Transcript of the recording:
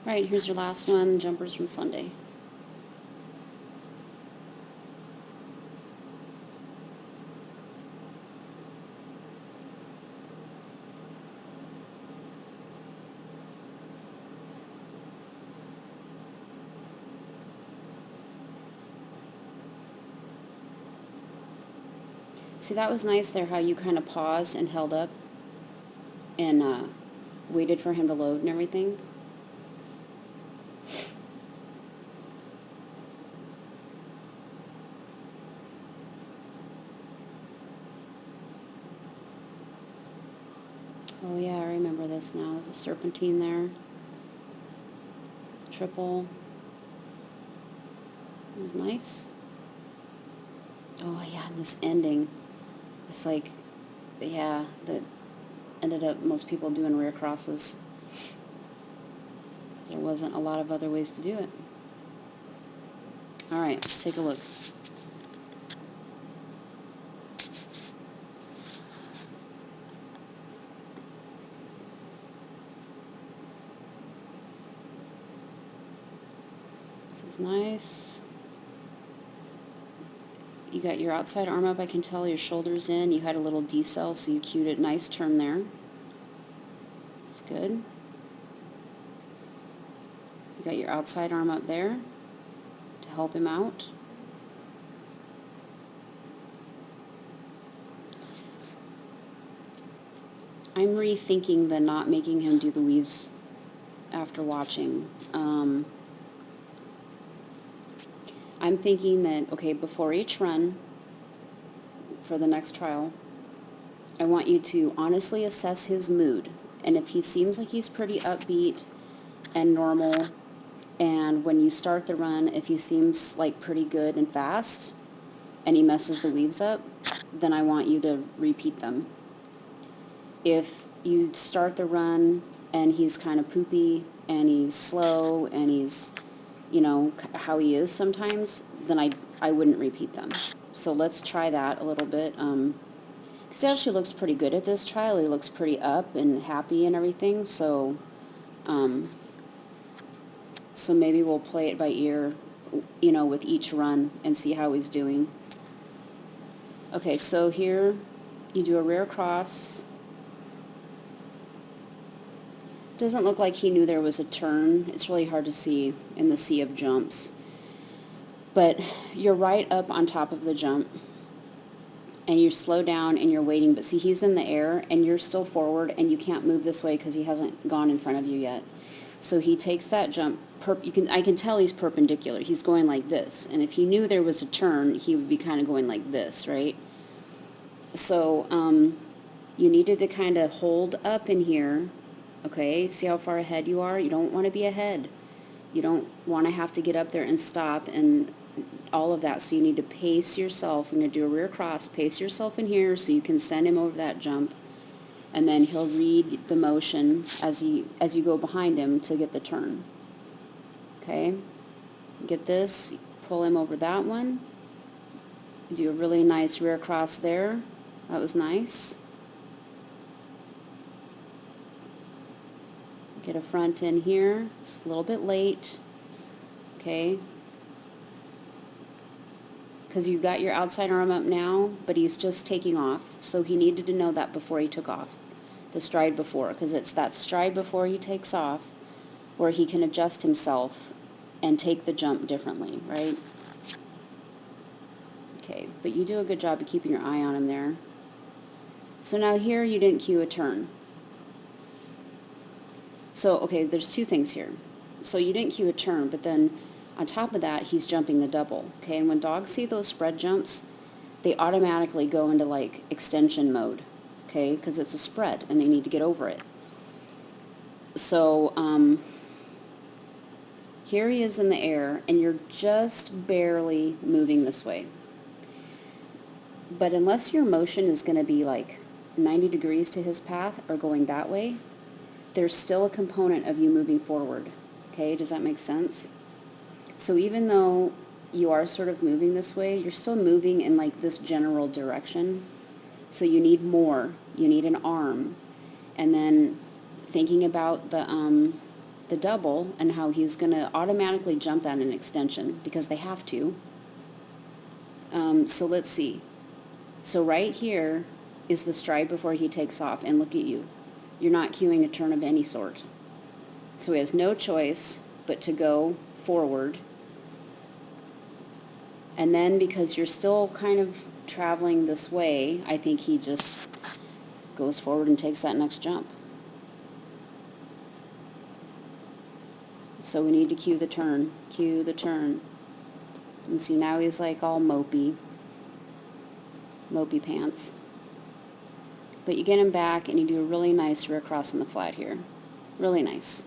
Alright, here's your last one, jumpers from Sunday. See, that was nice there, how you kind of paused and held up and waited for him to load and everything. Oh yeah, I remember this now. There's a serpentine there. Triple. It was nice. Oh yeah, and this ending. It's like, yeah, that ended up most people doing rear crosses. There wasn't a lot of other ways to do it. Alright, let's take a look. This is nice. You got your outside arm up, I can tell your shoulders in. You had a little decel, so you cued it. Nice turn there. It's good. You got your outside arm up there to help him out. I'm rethinking the not making him do the weaves after watching. I'm thinking that, okay, before each run for the next trial, I want you to honestly assess his mood. And if he seems like he's pretty upbeat and normal, and when you start the run, if he seems like pretty good and fast, and he messes the weaves up, then I want you to repeat them. If you start the run and he's kind of poopy and he's slow and he's, you know, how he is sometimes, then I wouldn't repeat them. So let's try that a little bit. Because he actually looks pretty good at this trial. He looks pretty up and happy and everything. So, so maybe we'll play it by ear, you know, with each run and see how he's doing. Okay, so here you do a rear cross. Doesn't look like he knew there was a turn. It's really hard to see in the sea of jumps. But you're right up on top of the jump, and you slow down and you're waiting, but see, he's in the air and you're still forward and you can't move this way because he hasn't gone in front of you yet. So he takes that jump, I can tell he's perpendicular. He's going like this, and if he knew there was a turn, he would be kind of going like this, right? So you needed to kind of hold up in here. Okay, see how far ahead you are? You don't want to be ahead. You don't want to have to get up there and stop and all of that. So you need to pace yourself. I'm going to do a rear cross. Pace yourself in here so you can send him over that jump. And then he'll read the motion as you go behind him to get the turn. Okay? Get this. Pull him over that one. Do a really nice rear cross there. That was nice. Get a front in here. It's a little bit late. Okay? Because you got your outside arm up now, but he's just taking off. So he needed to know that before he took off. The stride before. Because it's that stride before he takes off where he can adjust himself and take the jump differently, right? Okay, but you do a good job of keeping your eye on him there. So now here you didn't cue a turn. So, okay, there's two things here. So you didn't cue a turn, but then on top of that, he's jumping the double. Okay, and when dogs see those spread jumps, they automatically go into like extension mode, okay, because it's a spread and they need to get over it. So here he is in the air, and you're just barely moving this way. But unless your motion is going to be like 90 degrees to his path or going that way, there's still a component of you moving forward. Okay, does that make sense? So even though you are sort of moving this way, you're still moving in like this general direction. So you need more. You need an arm. And then thinking about the the double and how he's going to automatically jump at an extension because they have to. So let's see. So right here is the stride before he takes off, and look at you. You're not cueing a turn of any sort. So he has no choice but to go forward. And then because you're still kind of traveling this way, I think he just goes forward and takes that next jump. So we need to cue the turn. Cue the turn. And see, now he's like all mopey pants. But you get him back and you do a really nice rear cross in the flat here. Really nice.